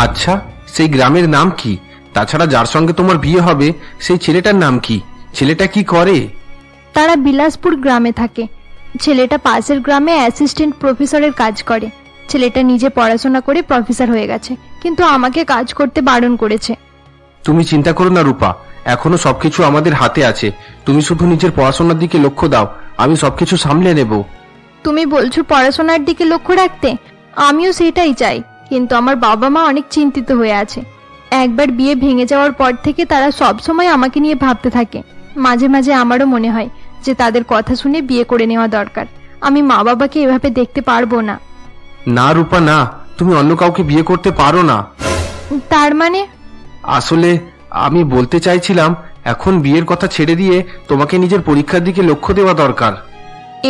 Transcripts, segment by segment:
আচ্ছা, সেই গ্রামের নাম কি? তাছাড়া যার সঙ্গে তোমার বিয়ে হবে সেই ছেলেটার নাম কি? ছেলেটা কি করে? তারা বিলাসপুর গ্রামে থাকে। ছেলেটা পাশের গ্রামে অ্যাসিস্ট্যান্ট প্রফেসরের কাজ করে। ছেলেটা নিজে পড়াশোনা করে প্রফেসর হয়ে গেছে, কিন্তু আমাকে কাজ করতে বারণ করেছে। তুমি চিন্তা করো না রূপা, এখনো সবকিছু আমাদের হাতে আছে। তুমি শুধু নিজের পড়াশোনার দিকে লক্ষ্য দাও, আমি সবকিছু সামলে নেব। তুমি বলছো পড়াশোনার দিকে লক্ষ্য রাখতে, আমিও সেটাই চাই, কিন্তু আমার বাবা মা অনেক চিন্তিত হয়ে আছে। একবার বিয়ে ভেঙে যাওয়ার পর থেকে তারা সব সময় আমাকে নিয়ে ভাবতে থাকে। মাঝে মাঝে আমারও মনে হয় যে তাদের কথা শুনে বিয়ে করে নেওয়া দরকার। আমি মা বাবাকে এভাবে দেখতে পারবো না। না রূপা না, তুমি অন্য কাউকে বিয়ে করতে পারো না। তার মানে? আসলে আমি বলতে চাইছিলাম, এখন বিয়ের কথা ছেড়ে দিয়ে তোমাকে নিজের পরীক্ষার দিকে লক্ষ্য দেওয়া দরকার।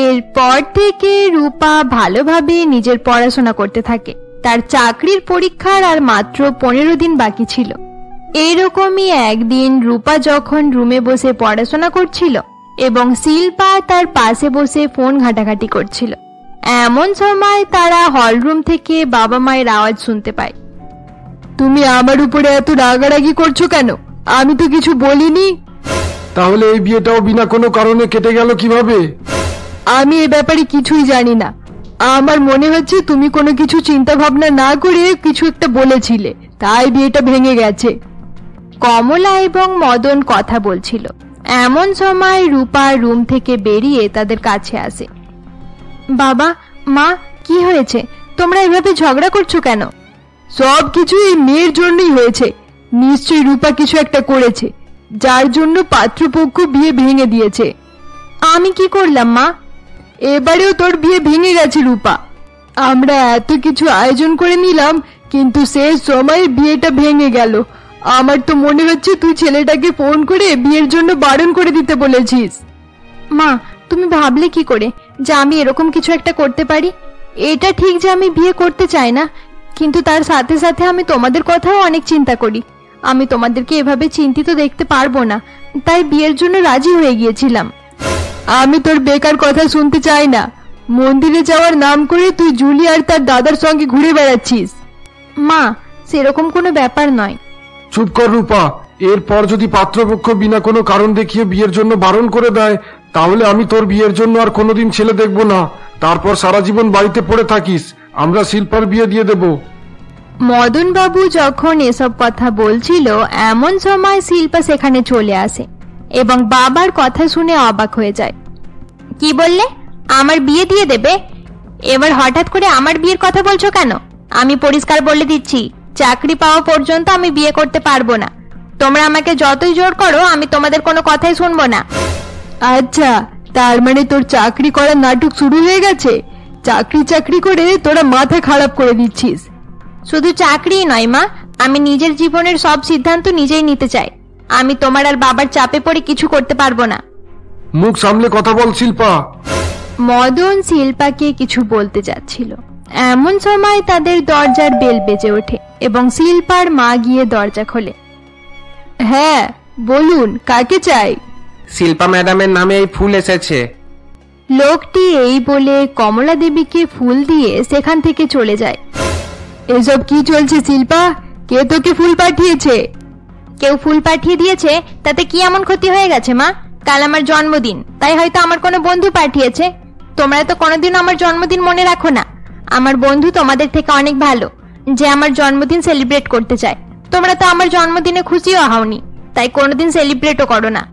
এরপর থেকে রূপা ভালোভাবে নিজের পড়াশোনা করতে থাকে। তার চাকরির পরীক্ষার আর মাত্র 15 দিন বাকি ছিল। এরকমই একদিন রূপা যখন রুমে বসে পড়াশোনা করছিল এবং শিল্পা তার পাশে বসে ফোন ঘাটাঘাটি করছিল, এমন সময় তারা হলরুম থেকে বাবা মায়ের আওয়াজ শুনতে পায়। তুমি আমার উপরে এত রাগারাগি করছো কেন? আমি তো কিছু বলিনি। তাহলে এই বিয়েটাও বিনা কোনো কারণে কেটে গেল কিভাবে? আমি এ ব্যাপারে কিছুই জানি না। আমার মনে হচ্ছে তুমি কোনো কিছু চিন্তা ভাবনা না করে কিছু একটা বলেছিলে, তাই বিয়েটা ভেঙে গেছে। কমলা এবং মদন কথা বলছিল। এমন সময় রূপা রুম থেকে বেরিয়ে তাদের কাছে আসে। বাবা মা, কি হয়েছে? তোমরা এভাবে ঝগড়া করছো কেন? সবকিছু এই মেয়ের জন্যই হয়েছে। নিশ্চয়ই রূপা কিছু একটা করেছে, যার জন্য পাত্রপক্ষ বিয়ে ভেঙে দিয়েছে। আমি কি করলাম মা? এবারেও তোর বিয়ে ভেঙে গেছে রূপা। আমরা এত কিছু আয়োজন করে নিলাম, কিন্তু শেষ সময়ে বিয়েটা ভেঙে গেল। আমার তো মনে হচ্ছে তুই ছেলেটাকে ফোন করে বিয়ের জন্য বারণ করে দিতে বলেছিস। মা, তুমি ভাবলে কি করে যে আমি এরকম কিছু একটা করতে পারি? এটা ঠিক যে আমি বিয়ে করতে চাই না, কিন্তু তার সাথে সাথে আমি তোমাদের কথাও অনেক চিন্তা করি। আমি তোমাদেরকে এভাবে চিন্তিত দেখতে পারবো না, তাই বিয়ের জন্য রাজি হয়ে গিয়েছিলাম। আমি তোর বেকার কথা শুনতে চাই না। মন্দিরে যাওয়ার নাম করে তুই জুলি আর তার দাদার সঙ্গে ঘুরে বেড়াচ্ছিস। মা, সেরকম কোনো ব্যাপার নয়। চুপ কর রূপা, এরপর যদি পাত্রপক্ষ বিনা কোনো কারণ দেখিয়ে বিয়ের জন্য বারণ করে দেয়, তাহলে আমি তোর বিয়ের জন্য আর কোনোদিন ছেলে দেখব না। তারপর সারা জীবন বাড়িতে পড়ে থাকিস। আমরা শিল্পার বিয়ে দিয়ে দেব। মদন বাবু যখন এসব কথা বলছিল, এমন সময় শিল্পা সেখানে চলে আসে এবং বাবার কথা শুনে অবাক হয়ে যায়। কি বললে? আমার বিয়ে দিয়ে দেবে? এবার হঠাৎ করে আমার বিয়ের কথা বলছো কেন? আমি পরিষ্কার বলে দিচ্ছি, চাকরি পাওয়া পর্যন্ত আমি বিয়ে করতে পারবো না। তোমরা আমাকে যতই জোর করো, আমি তোমাদের কোনো কথাই শুনবো না। আচ্ছা, তার মানে তোর চাকরি করার নাটক শুরু হয়ে গেছে? চাকরি চাকরি করে তোরা মাথা খারাপ করে দিচ্ছিস। শুধু চাকরি নয় মা, আমি নিজের জীবনের সব সিদ্ধান্ত নিজেই নিতে চাই। আমি তোমার আর বাবার চাপে পড়ে কিছু করতে পারবো না। মুখ সামলে কথা বল শিল্পা। মদন শিল্পাকে কিছু বলতে যাচ্ছিল, এমন সময় তাদের দরজার বেল বেজে ওঠে এবং শিল্পার মা গিয়ে দরজা খোলে। হ্যাঁ বলুন, কাকে চাই? শিল্পা ম্যাডামের নামে এই ফুল এসেছে। লোকটি এই বলে কমলা দেবীকে ফুল দিয়ে সেখান থেকে চলে যায়। এসব কি চলছে শিল্পা? কে তোকে ফুল পাঠিয়েছে? কেউ ফুল পাঠিয়ে দিয়েছে, তাতে কি এমন ক্ষতি হয়ে গেছে মা? কাল আমার জন্মদিন, তাই হয়তো আমার কোনো বন্ধু পাঠিয়েছে। তোমরা তো কোনোদিনও আমার জন্মদিন মনে রাখো না। আমার বন্ধু তোমাদের থেকে অনেক ভালো, যে আমার জন্মদিন সেলিব্রেট করতে চায়। তোমরা তো আমার জন্মদিনে খুশিও হওনি, তাই কোনোদিন সেলিব্রেটও করো না।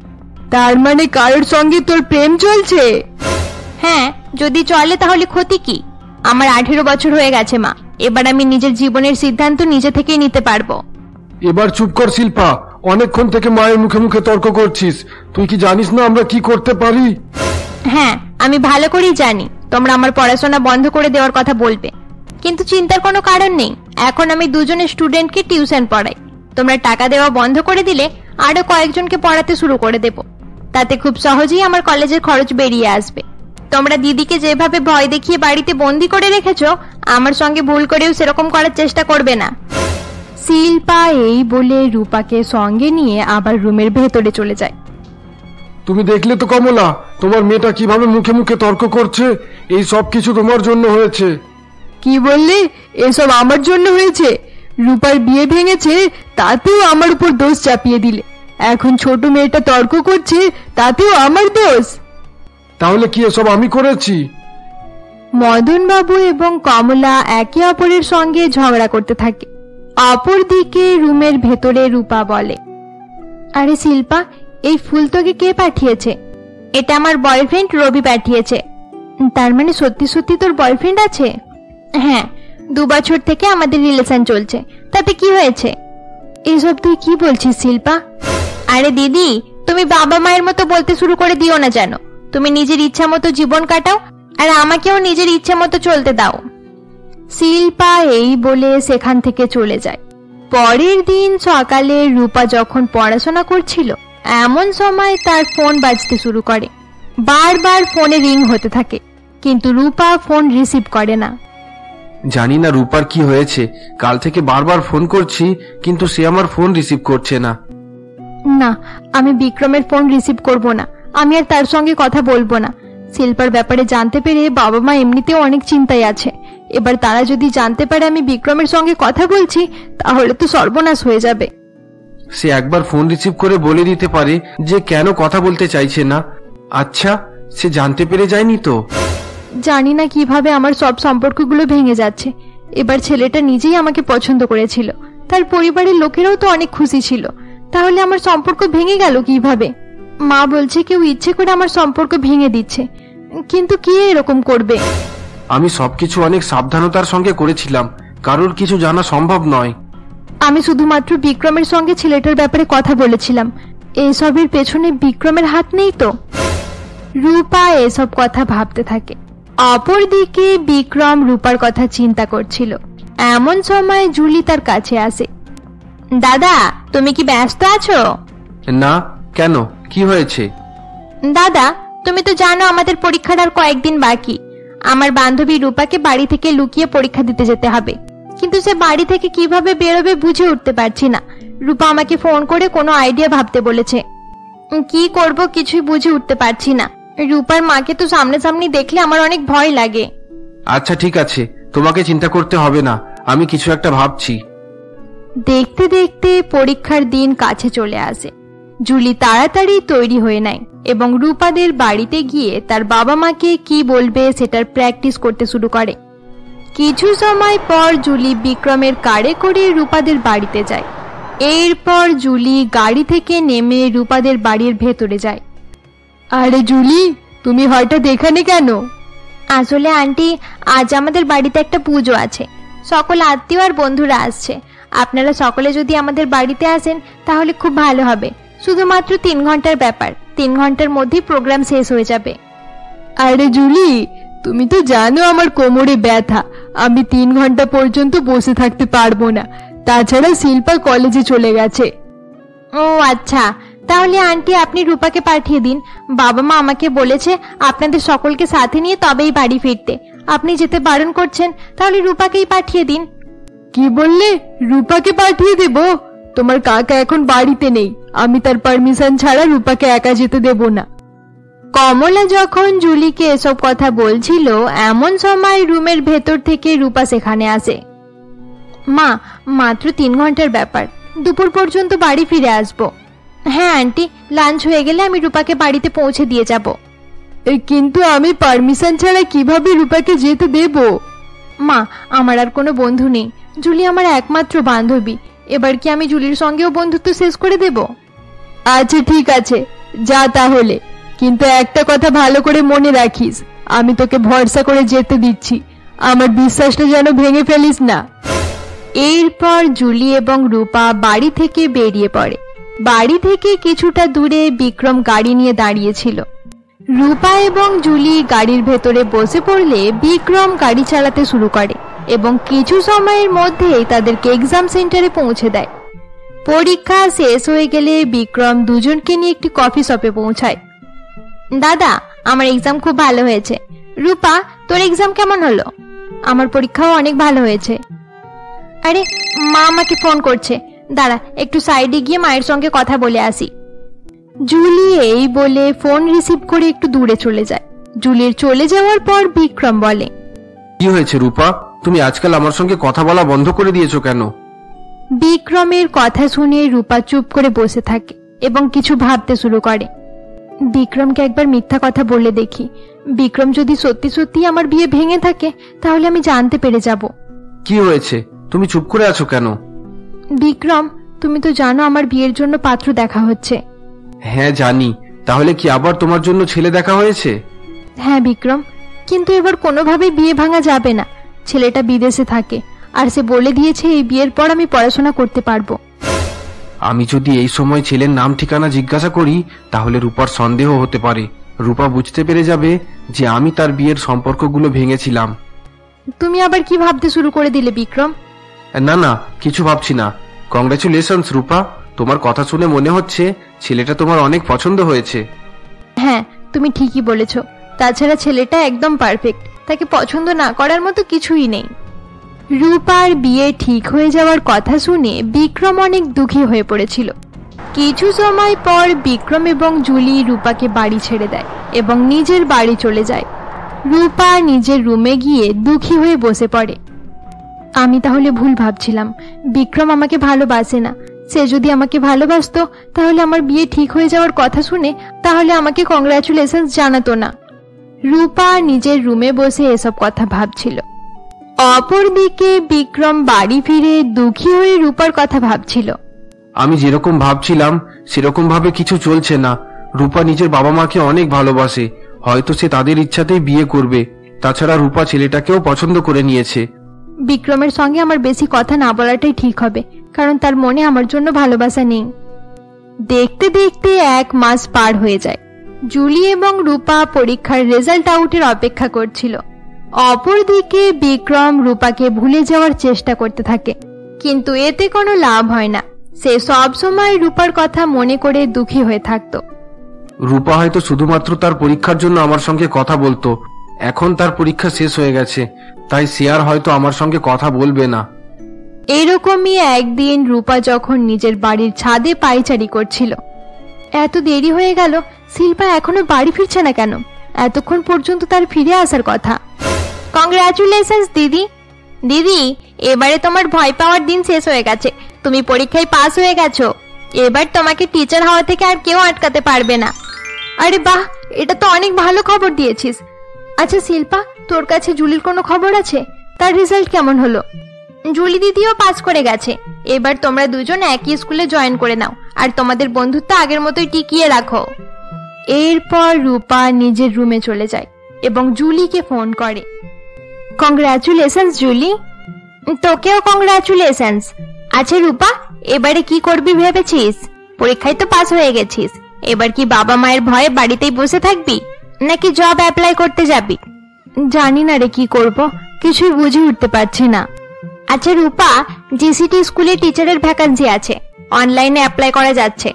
তার মানে কারোর সঙ্গে তোর প্রেম চলছে? হ্যাঁ, যদি চলে তাহলে ক্ষতি কি? আমার 18 বছর হয়ে গেছে মা। এবার আমি নিজের জীবনের সিদ্ধান্ত নিজে থেকেই নিতে পারবো। এবার চুপ কর শিল্পা, অনেকক্ষণ থেকে মায়ের মুখে মুখে তর্ক করছিস। তুই কি জানিস না আমরা কি করতে পারি? হ্যাঁ, আমি ভালো করেই জানি তোমরা আমার পড়াশোনা বন্ধ করে দেওয়ার কথা বলবে, কিন্তু চিন্তার কোনো কারণ নেই। এখন আমি দুজনের স্টুডেন্টকে টিউশন পড়াই। তোমরা টাকা দেওয়া বন্ধ করে দিলে আরো কয়েকজনকে পড়াতে শুরু করে দেব। তাতে খুব সহজেই আমার কলেজের খরচ বেরিয়ে আসবে। তোমরা দিদিকে যেভাবে ভয় দেখিয়ে বাড়িতে বন্দি করে রেখেছো, আমার সঙ্গে ভুল করেও সেরকম করার চেষ্টা করবে না। শিল্পা এই বলে রূপাকে সঙ্গে নিয়ে আবার রুমের ভেতরে চলে যায়। তুমি দেখলে তো কমলা, তোমার মেয়েটা কিভাবে মুখে মুখে তর্ক করছে। এই সব কিছু তোমার জন্য হয়েছে। কি বললি? এসব আমার জন্য হয়েছে? রূপার বিয়ে ভেঙেছে, তাতেও আমার উপর দোষ চাপিয়ে দিলে। এখন ছোট মেয়েটা তর্ক করছে, তাতেও আমার দোষ। তাহলে কি এসব আমি করেছি? মদন বাবু এবং কমলা একে অপরের সঙ্গে ঝগড়া করতে থাকে। অপরদিকে রুমের ভেতরে রূপা বলে, আরে শিল্পা, এই ফুল তোকে কে পাঠিয়েছে? এটা আমার বয়ফ্রেন্ড রবি পাঠিয়েছে। তার মানে সত্যি সত্যি তোর বয়ফ্রেন্ড আছে? হ্যাঁ, 2 বছর থেকে আমাদের রিলেশন চলছে, তাতে কি হয়েছে? এসব তুই কি বলছিস শিল্পা? আরে দিদি, তুমি বাবা মায়ের মতো বলতে শুরু করে দিও না যেন। তুমি নিজের ইচ্ছা মতো জীবন কাটাও, আর আমাকেও নিজের ইচ্ছা মতো চলতে দাও। শিল্পা এই বলে সেখান থেকে চলে যায়। পরের দিন সকালে রূপা যখন পড়াশোনা করছিল, এমন সময় তার ফোন বাজতে শুরু করে। বারবার ফোনে রিং হতে থাকে, কিন্তু রূপা ফোন রিসিভ করে না। জানি না রূপার কি হয়েছে, কাল থেকে বারবার ফোন করছি কিন্তু সে আমার ফোন রিসিভ করছে না। না, আমি বিক্রমের ফোন রিসিভ করব না। আমি আর তার সঙ্গে কথা বলবো না। শিল্পার ব্যাপারে জানতে পেরে বাবা মা এমনিতেও অনেক চিন্তায় আছে। এবার তারা যদি জানতে পারে আমি বিক্রমের সঙ্গে কথা বলছি, তাহলে তো সর্বনাশ হয়ে যাবে। সে একবার ফোন রিসিভ করে বলে দিতে পারে যে কেন কথা বলতে চাইছে না। আচ্ছা, সে জানতে পেরে যায়নি তো? জানি না কিভাবে আমার সব সম্পর্কগুলো ভেঙে যাচ্ছে। এবার ছেলেটা নিজেই আমাকে পছন্দ করেছিল, তার পরিবারের লোকেরাও তো অনেক খুশি ছিল, তাহলে আমার সম্পর্ক ভেঙে গেল কিভাবে? মা বলছে কেউ ইচ্ছে করে আমার সম্পর্ক ভেঙে দিচ্ছে, কিন্তু কে এরকম করবে? আমি সবকিছু অনেক সাবধানতার সঙ্গে করেছিলাম, কারোর কিছু জানা সম্ভব নয়। আমি শুধুমাত্র বিক্রমের সঙ্গে ছেলেটার ব্যাপারে কথা বলেছিলাম। এসবের পেছনে বিক্রমের হাত নেই তো? রূপা এসব কথা ভাবতে থাকে। অপরদিকে বিক্রম রূপার কথা চিন্তা করছিল। এমন সময় জুলি তার কাছে আসে। দাদা, তুমি কি ব্যস্ত আছো? না, কেন, কি হয়েছে? দাদা, তুমি তো জানো আমাদের পরীক্ষার আর কয়েকদিন বাকি। আমার বান্ধবী রূপাকে বাড়ি থেকে লুকিয়ে পরীক্ষা দিতে যেতে হবে, কিন্তু সে বাড়ি থেকে কিভাবে বেরোবে বুঝে উঠতে পারছি না। রূপা আমাকে ফোন করে কোনো আইডিয়া ভাবতে বলেছে। কি করব কিছুই বুঝে উঠতে পারছি না। রূপার মাকে তো সামনাসামনি দেখলে আমার অনেক ভয় লাগে। আচ্ছা ঠিক আছে, তোমাকে চিন্তা করতে হবে না, আমি কিছু একটা ভাবছি। দেখতে দেখতে পরীক্ষার দিন কাছে চলে আসে। জুলি তাড়াতাড়ি তৈরি হয়ে নেয় এবং রূপাদের বাড়িতে গিয়ে তার বাবা মাকে কি বলবে সেটার প্র্যাকটিস করতে শুরু করে। কিছু সময় পর জুলি বিক্রমের কারে করে রূপাদের বাড়িতে যায়। এরপর জুলি গাড়ি থেকে নেমে রূপাদের বাড়ির ভেতরে যায়। আরে জুলি, তুমি হঠাৎ এখানে কেন? আসলে আন্টি, আজ আমাদের বাড়িতে একটা পুজো আছে। সকল আত্মীয় আর বন্ধুরা আসছে। আপনারা সকলে যদি আমাদের বাড়িতে আসেন তাহলে খুব ভালো হবে। শুধুমাত্র 3 ঘন্টার ব্যাপার, 3 ঘন্টার মধ্যেই প্রোগ্রাম শেষ হয়ে যাবে। আরে জুলি, তুমি তো জানো আমার কোমরে ব্যথা, আমি 3 ঘন্টা পর্যন্ত বসে থাকতে পারবো না। তাছাড়া শিল্পা কলেজে চলে গেছে। ও আচ্ছা, তাহলে আন্টি আপনি রূপাকে পাঠিয়ে দিন। বাবা মা আমাকে বলেছে আপনাদের সকলকে সাথে নিয়ে তবেই বাড়ি ফিরতে। আপনি যেতে বারণ করছেন, তাহলে রূপাকেই পাঠিয়ে দিন। কি বললে? রূপাকে পাঠিয়ে দেব? তোমার কাকা এখন বাড়িতে নেই, আমি তার পারমিশন ছাড়া রূপাকে একা যেতে দেব না। কমলা যখন জুলিকে এসব কথা বলছিল, এমন সময় রুমের ভেতর থেকে রূপা সেখানে আসে। মা, মাত্র 3 ঘন্টার ব্যাপার, দুপুর পর্যন্ত বাড়ি ফিরে আসবো। হ্যাঁ আন্টি, লাঞ্চ হয়ে গেলে আমি রূপাকে বাড়িতে পৌঁছে দিয়ে যাব। কিন্তু আমি পারমিশন ছাড়া কিভাবে রূপাকে যেতে দেব? মা, আমার আর কোনো বন্ধু নেই। জুলি আমার একমাত্র বান্ধবী। এবার কি আমি জুলির সঙ্গেও বন্ধুত্ব শেষ করে দেব? আচ্ছা ঠিক আছে, যা তাহলে। কিন্তু একটা কথা ভালো করে মনে রাখিস, আমি তোকে ভরসা করে যেতে দিচ্ছি। আমার বিশ্বাসটা যেন ভেঙে ফেলিস না। এরপর জুলি এবং রূপা বাড়ি থেকে বেরিয়ে পড়ে। বাড়ি থেকে কিছুটা দূরে বিক্রম গাড়ি নিয়ে দাঁড়িয়েছিল। রূপা এবং জুলি গাড়ির ভেতরে বসে পড়লে বিক্রম গাড়ি চালাতে শুরু করে এবং কিছু সময়ের মধ্যেই তাদেরকে এক্সাম সেন্টারে পৌঁছে দেয়। পরীক্ষা শেষ হয়ে গেলে বিক্রম দুজনকে নিয়ে একটি কফি শপে পৌঁছায়। দাদা, আমার এক্সাম খুব ভালো হয়েছে। রূপা, তোর এক্সাম কেমন হলো? আমার পরীক্ষাও অনেক ভালো হয়েছে। আরে, মা আমাকে ফোন করছে, দাঁড়া একটু সাইডে গিয়ে মায়ের সঙ্গে কথা বলে আসি। জুলি এই বলে ফোন রিসিভ করে একটু দূরে চলে যায়। জুলির চলে যাওয়ার পর বিক্রম বলে, কি হয়েছে রূপা, তুমি আজকাল আমার সঙ্গে কথা বলা বন্ধ করে দিয়েছো কেন? বিক্রমের কথা শুনে রূপা চুপ করে বসে থাকে এবং কিছু ভাবতে শুরু করে। বিক্রমকে একবার মিথ্যা কথা বলে দেখি। বিক্রম যদি সত্যি সত্যি আমার বিয়ে ভেঙে থাকে তাহলে আমি জানতে পেরে যাব। কি হয়েছে, তুমি চুপ করে আছো কেন? বিক্রম, তুমি তো জানো আমার বিয়ের জন্য পাত্র দেখা হচ্ছে। হ্যাঁ জানি। তাহলে কি আবার তোমার জন্য ছেলে দেখা হয়েছে? হ্যাঁ বিক্রম, কিন্তু এবার কোনোভাবেই বিয়ে ভাঙা যাবে না। ছেলেটা বিদেশে থাকে আর সে বলে দিয়েছে এই বিয়ের পর আমি পড়াশোনা করতে পারবো। আমি যদি এই সময় ছেলের নাম ঠিকানা জিজ্ঞাসা করি তাহলে রূপার সন্দেহ হতে পারে। রূপা বুঝতে পেরে যাবে যে আমি তার বিয়ের সম্পর্কগুলো ভেঙেছিলাম। তুমি আবার কি ভাবতে শুরু করে দিলে বিক্রম? না না, কিছু ভাবছি না। কংগ্রেচুলেশনস রূপা, তোমার কথা শুনে মনে হচ্ছে ছেলেটা তোমার অনেক পছন্দ হয়েছে। হ্যাঁ, তুমি ঠিকই বলেছ। তাছাড়া ছেলেটা একদম পারফেক্ট, তাকে পছন্দ না করার মতো কিছুই নেই। রূপার বিয়ে ঠিক হয়ে যাওয়ার কথা শুনে বিক্রম অনেক দুঃখী হয়ে পড়েছিল। কিছু সময় পর বিক্রম এবং জুলি রূপাকে বাড়ি ছেড়ে দেয় এবং নিজের বাড়ি চলে যায়। রূপা নিজের রুমে গিয়ে দুঃখী হয়ে বসে পড়ে। আমি তাহলে ভুল ভাবছিলাম, বিক্রম আমাকে ভালোবাসে না। সে যদি আমাকে ভালোবাসতো তাহলে আমার বিয়ে ঠিক হয়ে যাওয়ার কথা শুনে তাহলে আমাকে কংগ্রাচুলেশনস জানাতো না। রূপা নিজের রুমে বসে এসব কথা ভাবছিল। অপরদিকে বিক্রম বাড়ি ফিরে দুঃখী হয়ে রূপার কথা ভাবছিল। আমি যেরকম ভাবছিলাম সেরকম ভাবে কিছু চলছে না। রূপা নিজের বাবা মাকে অনেক ভালোবাসে, হয়তো সে তাদের ইচ্ছাতেই বিয়ে করবে। তাছাড়া রূপা ছেলেটাকেও পছন্দ করে নিয়েছে। বিক্রমের সঙ্গে আমার বেশি কথা না বলাটাই ঠিক হবে, কারণ তার মনে আমার জন্য ভালোবাসা নেই। দেখতে দেখতে 1 মাস পার হয়ে যায়। জুলি এবং রূপা পরীক্ষার রেজাল্ট আউটের অপেক্ষা করছিল। অপরদিকে বিক্রম রূপাকে ভুলে যাওয়ার চেষ্টা করতে থাকে, কিন্তু এতে কোনো লাভ হয় না। সে সব সময় রূপার কথা মনে করে দুঃখী হয়ে থাকতো। রূপা হয়তো শুধুমাত্র তার পরীক্ষার জন্য আমার সঙ্গে কথা বলতো। এখন তার পরীক্ষা শেষ হয়ে গেছে, তাই সে আর হয়তো আমার সঙ্গে কথা বলবে না। এরকমই একদিন রূপা যখন নিজের বাড়ির ছাদে পায়চারি করছিল। এত দেরি হয়ে গেল, শিল্পা এখনো বাড়ি ফিরছে না কেন? এতক্ষণ পর্যন্ত তার ফিরে আসার কথা। কংগ্রাচুলেশনস দিদি। দিদি, এবারে তোমার ভয় পাওয়ার দিন শেষ হয়ে গেছে। তুমি পরীক্ষায় পাস হয়ে গেছো। এবার তোমাকে টিচার হওয়া থেকে আর কেউ আটকাতে পারবে না। আরে বাহ, এটা তো অনেক ভালো খবর দিয়েছিস। আচ্ছা শিল্পা, তোর কাছে জুলির কোনো খবর আছে? তার রেজাল্ট কেমন হলো? জুলি দিদিও পাস করে গেছে। এবার তোমরা দুজন একই স্কুলে জয়েন করে নাও আর তোমাদের বন্ধুত্ব আগের মতোই টিকিয়ে রাখো। এরপর রূপা নিজের রুমে চলে যায় এবং জুলিকে ফোন করে। Congratulations Julie. তোকেও কংগ্রাচুলেশনস। আচ্ছা রূপা, এবারে কি করবি ভেবেছিস? পরীক্ষায় তো পাস হয়ে গেছিস, এবার কি বাবা মায়ের ভয়ে বাড়িতেই বসে থাকবি নাকি জব অ্যাপ্লাই করতে যাবি? জানি না রে কি করব, কিছুই বুঝে উঠতে পারছি না। আচ্ছা রূপা, জিসিটি স্কুলে টিচারের ভ্যাকান্সি আছে, অনলাইনে অ্যাপ্লাই করা যাচ্ছে।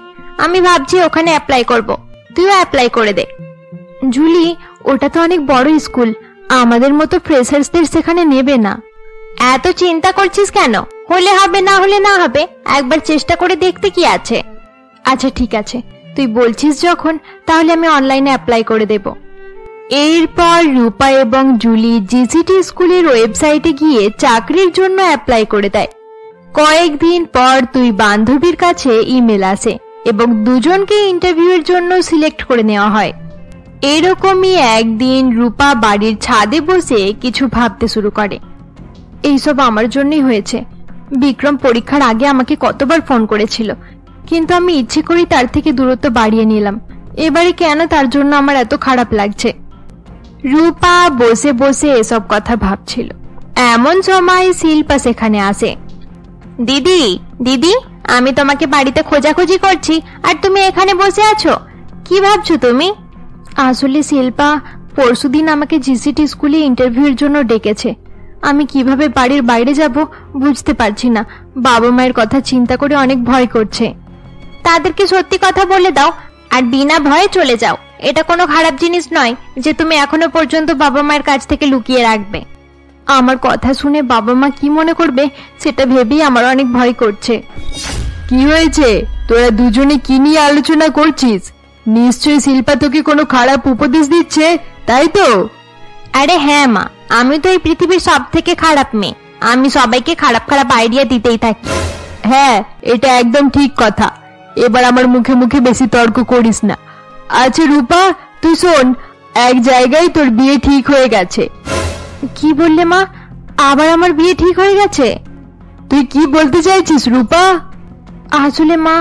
আমি ভাবছি ওখানে অ্যাপ্লাই করব, তুইও অ্যাপ্লাই করে দে। জুলি, ওটা তো অনেক বড় স্কুল, আমাদের মতো ফ্রেশার্সদের সেখানে নেবে না। এত চিন্তা করছিস কেন? হলে হবে, না হলে না হবে, একবার চেষ্টা করে দেখতে কি আছে। আচ্ছা ঠিক আছে, তুই বলছিস যখন, তাহলে আমি অনলাইনে অ্যাপ্লাই করে দেব। এরপর রূপা এবং জুলি জিসিটি স্কুলের ওয়েবসাইটে গিয়ে চাকরির জন্য অ্যাপ্লাই করে দেয়। কয়েকদিন পর দুই বান্ধবীর কাছে ইমেল আসে এবং দুজনকে ইন্টারভিউয়ের জন্য সিলেক্ট করে নেওয়া হয়। এরকমই একদিন রূপা বাড়ির ছাদে বসে কিছু ভাবতে শুরু করে। এইসব আমার জন্যই হয়েছে। বিক্রম পরীক্ষার আগে আমাকে কতবার ফোন করেছিল, কিন্তু আমি ইচ্ছে করেই তার থেকে দূরত্ব বাড়িয়ে নিলাম। এবারে কেন তার জন্য আমার এত খারাপ লাগছে? রূপা বসে বসে এসব কথা ভাবছিল। এমন সময় শিল্পা সেখানে আসে। দিদি, দিদি, আমি তোমাকে বাড়িতে খোঁজাখুঁজি করছি আর তুমি এখানে বসে আছো, কি ভাবছো তুমি? আসলে শিল্পা, পরশুদিন আমাকে জিসিটি স্কুলে ইন্টারভিউর জন্য ডেকেছে। আমি কিভাবে বাড়ির বাইরে যাব বুঝতে পারছি না। বাবা মায়ের কথা চিন্তা করে অনেক ভয় করছে। তাদেরকে সত্যি কথা বলে দাও আর বিনা ভয়ে চলে যাও। এটা কোনো খারাপ জিনিস নয় যে তুমি এখনো পর্যন্ত বাবা মায়ের কাছ থেকে লুকিয়ে রাখবে। আমার কথা শুনে বাবা মা কি মনে করবে সেটা ভেবেই আমার অনেক ভয় করছে। কি হয়েছে? তোরা দুজনে কি নিয়ে আলোচনা করছিস? নিশ্চয়ই শিল্পা তোকে কোনো খারাপ উপদেশ দিচ্ছে, তাই তো? আরে হ্যাঁ মা, আমি তো এই পৃথিবীর সব থেকে খারাপ মেয়ে। আমি সবাইকে খারাপ খারাপ আইডিয়া দিতেই থাকি। হ্যাঁ, এটা একদম ঠিক কথা। এবার আমার মুখে মুখে বেশি তর্ক করিস না। আচ্ছা রূপা, তুই শোন, এক জায়গায় তোর বিয়ে ঠিক হয়ে গেছে। কি বললে মা? আবার আমার বিয়ে ঠিক হয়ে গেছে? তুই কি বলতে চাইছিস রূপা? আসলে মা,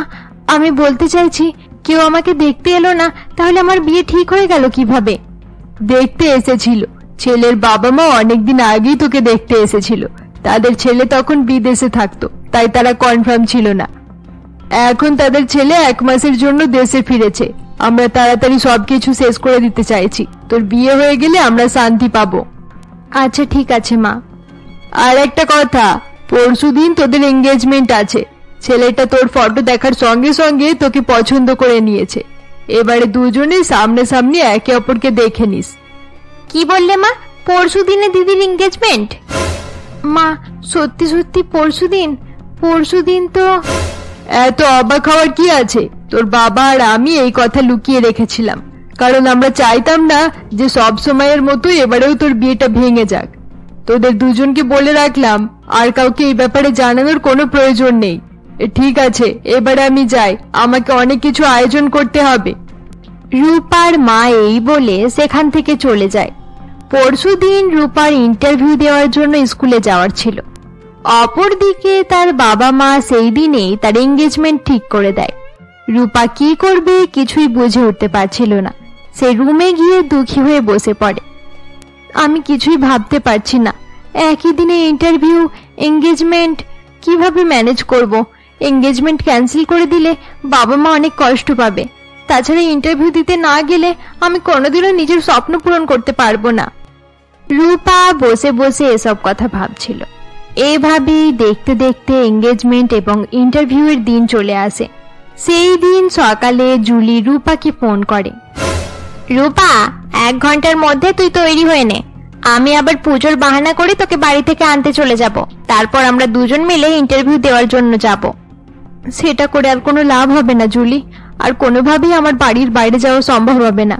আমি বলতে চাইছি কেউ আমাকে দেখতে এলো না, তাহলে আমার বিয়ে ঠিক হয়ে গেল কিভাবে? দেখতে এসেছিল, ছেলের বাবা মা অনেকদিন আগেই তোকে দেখতে এসেছিল। তাদের ছেলে তখন বিদেশে থাকতো, তাই তারা কনফার্ম ছিল না। এখন তাদের ছেলে 1 মাসের জন্য দেশে ফিরেছে। আমরা তাড়াতাড়ি সবকিছু শেষ করে দিতে চাইছি। তোর বিয়ে হয়ে গেলে আমরা শান্তি পাবো। আচ্ছা ঠিক আছে মা। আর একটা কথা, পরশুদিন তোদের এঙ্গেজমেন্ট আছে। ছেলেটা তোর ফটো দেখার সঙ্গে সঙ্গে তোকে পছন্দ করে নিয়েছে। এবারে দুজনে সামনাসামনি একে অপরকে দেখে নিস। কি বললে মা? পরশুদিনে দিদির এঙ্গেজমেন্ট? মা, সত্যি সত্যি পরশুদিন? পরশুদিন তো... এত অবাক হওয়ার কি আছে? তোর বাবা আর আমি এই কথা লুকিয়ে রেখেছিলাম, কারণ আমরা চাইতাম না যে সব সময়ের মতো এবারেও তোর বিয়েটা ভেঙে যাক। তোদের দুজনকে বলে রাখলাম, আর কাউকে এই ব্যাপারে জানানোর কোনো প্রয়োজন নেই। ঠিক আছে, এবারে আমি যাই, আমাকে অনেক কিছু আয়োজন করতে হবে। রূপার মা এই বলে সেখান থেকে চলে যায়। পরশুদিন রূপার ইন্টারভিউ দেওয়ার জন্য স্কুলে যাওয়ার ছিল। অপরদিকে তার বাবা মা সেই দিনেই তার এঙ্গেজমেন্ট ঠিক করে দেয়। রূপা কি করবে কিছুই বুঝে উঠতে পারছিল না। সে রুমে গিয়ে দুঃখী হয়ে বসে পড়ে। আমি কিছুই ভাবতে পারছি না, একই দিনে ইন্টারভিউ, এঙ্গেজমেন্ট, কিভাবে ম্যানেজ করব? এঙ্গেজমেন্ট ক্যান্সেল করে দিলে বাবা মা অনেক কষ্ট পাবে। তাছাড়া ইন্টারভিউ দিতে না গেলে আমি কোনোদিনও নিজের স্বপ্ন পূরণ করতে পারবো না। রূপা বসে বসে এসব কথা ভাবছিল। এইভাবেই দেখতে দেখতে এঙ্গেজমেন্ট এবং ইন্টারভিউ এর দিন চলে আসে। সেই দিন সকালে জুলি রূপাকে ফোন করে। রূপা, 1 ঘন্টার মধ্যে তুই তৈরি হয়ে নে। আমি আবার পুজোর বাহানা করে তোকে বাড়ি থেকে আনতে চলে যাব। তারপর আমরা দুজন মিলে ইন্টারভিউ দেওয়ার জন্য যাব। সেটা করে আর কোনো লাভ হবে না জুলি, আর কোনোভাবেই আমার বাড়ির বাইরে যাওয়া সম্ভব হবে না।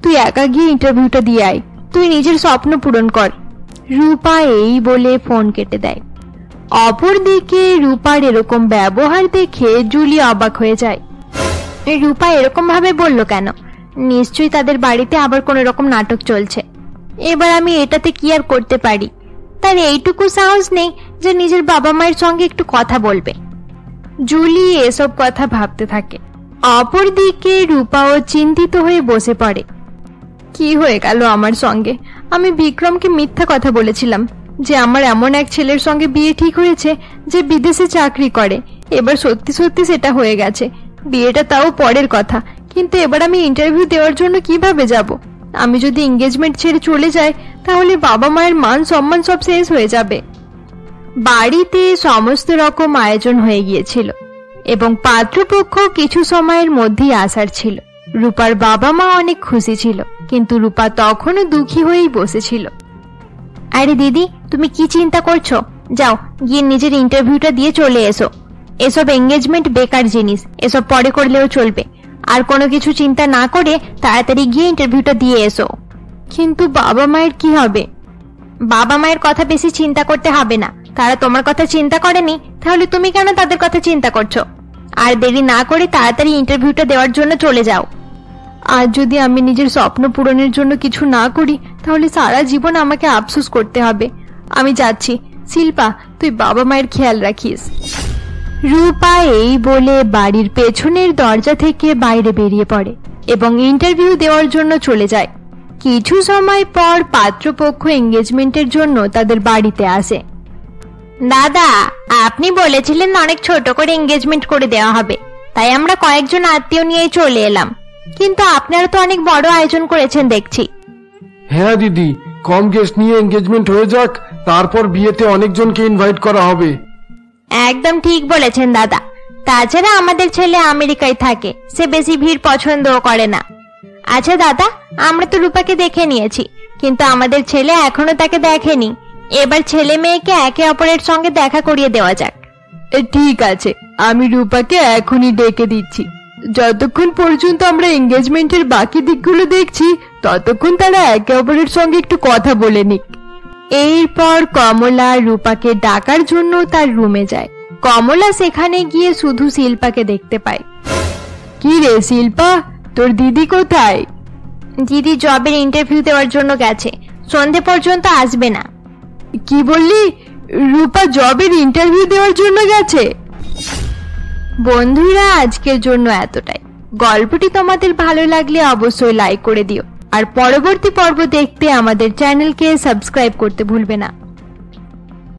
তুই একা গিয়ে ইন্টারভিউটা দিয়ে আয়, তুই নিজের স্বপ্ন পূরণ কর। রূপা এই বলে ফোন কেটে দেয়। অপরদিকে রূপার এরকম ব্যবহার দেখে জুলি অবাক হয়ে যায়। রূপা এরকম ভাবে বলল কেন? নিশ্চয়ই তাদের বাড়িতে আবার কোন রকম নাটক চলছে। এবার আমি এটাতে কি আর করতে পারি? তার এইটুকু সাহস নেই যে নিজের বাবা মায়ের সঙ্গে একটু কথা বলবে। জুলি এসব কথা ভাবতে থাকে। অপরদিকে রূপাও চিন্তিত হয়ে বসে পড়ে। কি হয়ে গেল আমার সঙ্গে? আমি বিক্রমকে মিথ্যা কথা বলেছিলাম যে আমার এমন এক ছেলের সঙ্গে বিয়ে ঠিক হয়েছে যে বিদেশে চাকরি করে। এবার সত্যি সত্যি সেটা হয়ে গেছে। বিয়েটা তাও পরের কথা, কিন্তু এবার আমি ইন্টারভিউ দেওয়ার জন্য কিভাবে যাব? আমি যদি এঙ্গেজমেন্ট ছেড়ে চলে যাই তাহলে বাবা মায়ের মান সম্মান সব শেষ হয়ে যাবে। বাড়িতে সমস্ত রকম আয়োজন হয়ে গিয়েছিল এবং পাত্রপক্ষ কিছু সময়ের মধ্যেই আসার ছিল। রূপার বাবা মা অনেক খুশি ছিল, কিন্তু রূপা তখনও দুঃখী হয়েই বসেছিল। আরে দিদি, তুমি কি চিন্তা করছো? যাও গিয়ে নিজের ইন্টারভিউটা দিয়ে চলে এসো। এসব এঙ্গেজমেন্ট বেকার জিনিস, এসব পরে করলেও চলবে। আর কোনো কিছু চিন্তা না করে তাড়াতাড়ি গিয়ে ইন্টারভিউটা দিয়ে এসো। কিন্তু বাবা মায়ের কি হবে? বাবা মায়ের কথা বেশি চিন্তা করতে হবে না। তারা তোমার কথা চিন্তা করেনি, তাহলে তুমি কেন তাদের কথা চিন্তা করছো? আর দেরি না করে তাড়াতাড়ি ইন্টারভিউটা দেওয়ার জন্য চলে যাও। আর যদি আমি নিজের স্বপ্ন পূরণের জন্য কিছু না করি তাহলে সারা জীবন আমাকে আফসোস করতে হবে। আমি যাচ্ছি। শিল্পা, তুই বাবা মায়ের খেয়াল রাখিস। রূপা এই বলে বাড়ির পেছনের দরজা থেকে বাইরে বেরিয়ে পড়ে এবং ইন্টারভিউ দেওয়ার জন্য চলে যায়। কিছু সময় পর পাত্রপক্ষ এঙ্গেজমেন্টের জন্য তাদের বাড়িতে আসে। দাদা, আপনি বলেছিলেন অনেক ছোট করে এঙ্গেজমেন্ট করে দেওয়া হবে, তাই আমরা কয়েকজন আত্মীয় নিয়ে চলে এলাম। কিন্তু আপনারা তো অনেক বড় আয়োজন করেছেন দেখছি। হ্যাঁ দিদি, কম গেস্ট নিয়ে এঙ্গেজমেন্ট হয়ে যাক, তারপর বিয়েতে অনেকজনকে ইনভাইট করা হবে। একদম ঠিক বলেছেন দাদা। তাছাড়া আমাদের ছেলে আমেরিকায় থাকে, সে বেশি ভিড় পছন্দও করে না। আচ্ছা দাদা, আমরা তো রূপাকে দেখে নিয়েছি, কিন্তু আমাদের ছেলে এখনো তাকে দেখেনি। এবার ছেলে মেয়েকে একে অপরের সঙ্গে দেখা করিয়ে দেওয়া যাক। ঠিক আছে, আমি রূপাকে এখনই ডেকে দিচ্ছি। যতক্ষণ পর্যন্ত আমরা এঙ্গেজমেন্টের বাকি দিকগুলো দেখছি ততক্ষণ তারা একে অপরের সঙ্গে একটু কথা বলে নিক। এরপর কমলা রূপাকে ডাকার জন্য তার রুমে যায়। কমলা সেখানে গিয়ে শুধু শিল্পাকে দেখতে পায়। কি রে শিল্পা, তোর দিদি কোথায়? দিদি জবের ইন্টারভিউ দেওয়ার জন্য গেছে, সন্ধে পর্যন্ত আসবে না। কি বললি? রূপা জবের ইন্টারভিউ দেওয়ার জন্য গেছে? বন্ধুরা, আজকের জন্য এতটাই। গল্পটি তোমাদের ভালো লাগলে অবশ্যই লাইক করে দিও, আর পরবর্তী পর্ব দেখতে আমাদের চ্যানেলকে সাবস্ক্রাইব করতে ভুলবে না।